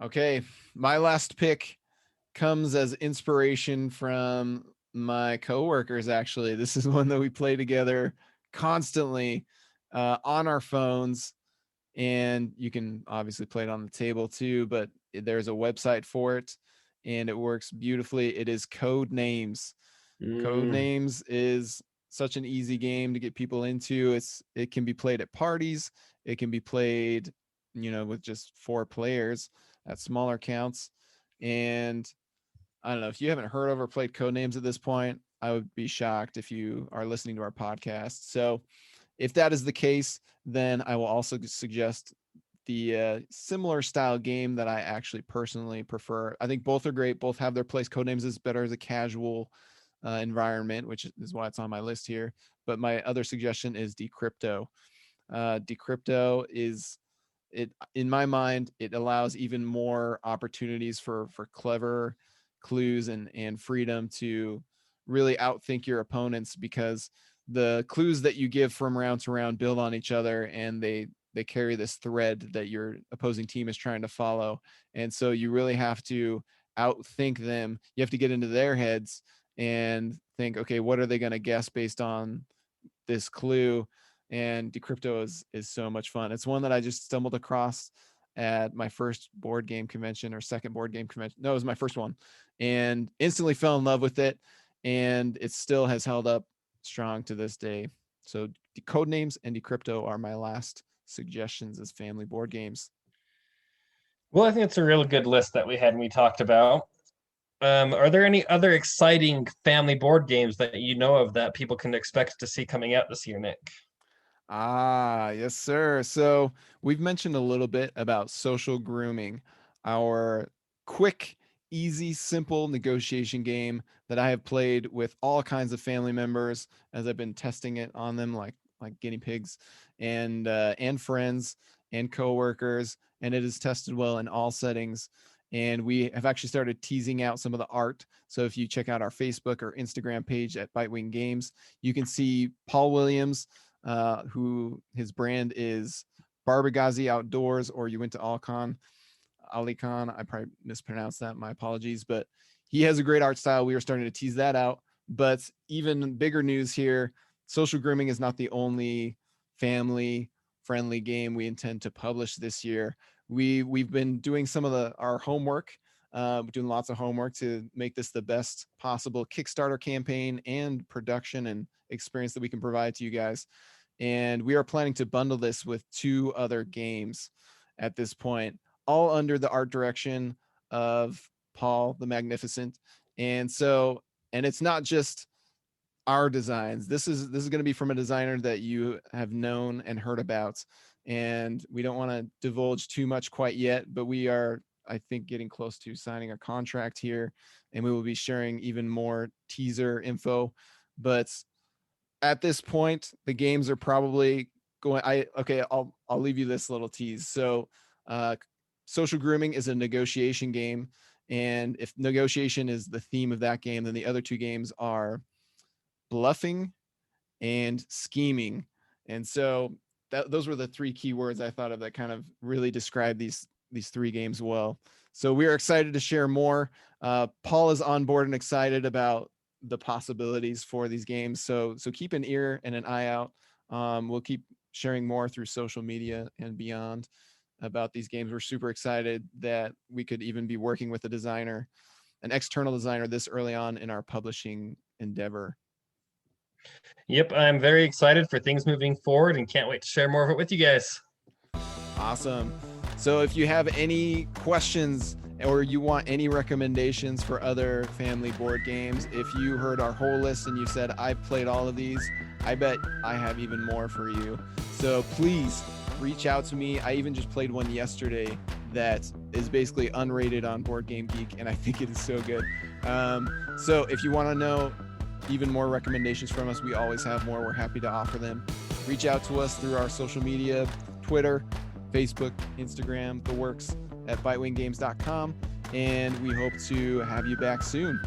Okay, my last pick comes as inspiration from my coworkers. Actually, this is one that we play together constantly on our phones, and you can obviously play it on the table too, but there's a website for it and it works beautifully. It is Codenames. Mm. Codenames is such an easy game to get people into. It can be played at parties. It can be played, with just 4 players at smaller counts. And I don't know, if you haven't heard of or played Codenames at this point, I would be shocked if you are listening to our podcast. So if that is the case, then I will also suggest the similar style game that I actually personally prefer. I think both are great. Both have their place. Codenames is better as a casual environment, which is why it's on my list here. But my other suggestion is Decrypto. Decrypto is it in my mind. It allows even more opportunities for clever clues and freedom to really outthink your opponents, because the clues that you give from round to round build on each other, and they carry this thread that your opposing team is trying to follow. And so you really have to outthink them. You have to get into their heads and think, okay, what are they going to guess based on this clue? And Decrypto is so much fun. It's one that I just stumbled across at my first board game convention, or second board game convention. No, it was my first one, and instantly fell in love with it. And it still has held up strong to this day. So Codenames and Decrypto are my last suggestions as family board games. Well, I think it's a real good list that we had and we talked about. Are there any other exciting family board games that you know of that people can expect to see coming out this year, Nick? Ah, yes, sir. So we've mentioned a little bit about Social Grooming, our quick, easy, simple negotiation game that I have played with all kinds of family members as I've been testing it on them like guinea pigs, and friends and coworkers, and it is tested well in all settings. And we have actually started teasing out some of the art. So if you check out our Facebook or Instagram page at Bitewing Games, you can see Paul Williams, who his brand is Barbagazi Outdoors, or you went to Alcon, Ali Khan. I probably mispronounced that. My apologies, but he has a great art style. We are starting to tease that out. But even bigger news here: Social Grooming is not the only family friendly game we intend to publish this year. We've been doing some of our homework. We're doing lots of homework to make this the best possible Kickstarter campaign and production and experience that we can provide to you guys. And we are planning to bundle this with 2 other games at this point, all under the art direction of Paul the Magnificent. And so, and it's not just our designs. This is going to be from a designer that you have known and heard about. And we don't want to divulge too much quite yet, but we are, I think, getting close to signing a contract here, and we will be sharing even more teaser info. But at this point, the games are probably going. I'll leave you this little tease. So, Social Grooming is a negotiation game, and if negotiation is the theme of that game, then the other 2 games are bluffing and scheming. And so those were the 3 keywords I thought of that kind of really describe these 3 games well. So we are excited to share more. Paul is on board and excited about the possibilities for these games. So keep an ear and an eye out. We'll keep sharing more through social media and beyond. about these games. We're super excited that we could even be working with a designer, an external designer, this early on in our publishing endeavor. Yep, I'm very excited for things moving forward and can't wait to share more of it with you guys. Awesome. So if you have any questions or you want any recommendations for other family board games, if you heard our whole list and you said, I've played all of these, I bet I have even more for you. So please reach out to me. I even just played one yesterday that is basically unrated on Board Game Geek, and I think it is so good. So if you want to know even more recommendations from us, we always have more. We're happy to offer them. Reach out to us through our social media, Twitter, Facebook, Instagram, the works, at bitewinggames.com, and we hope to have you back soon.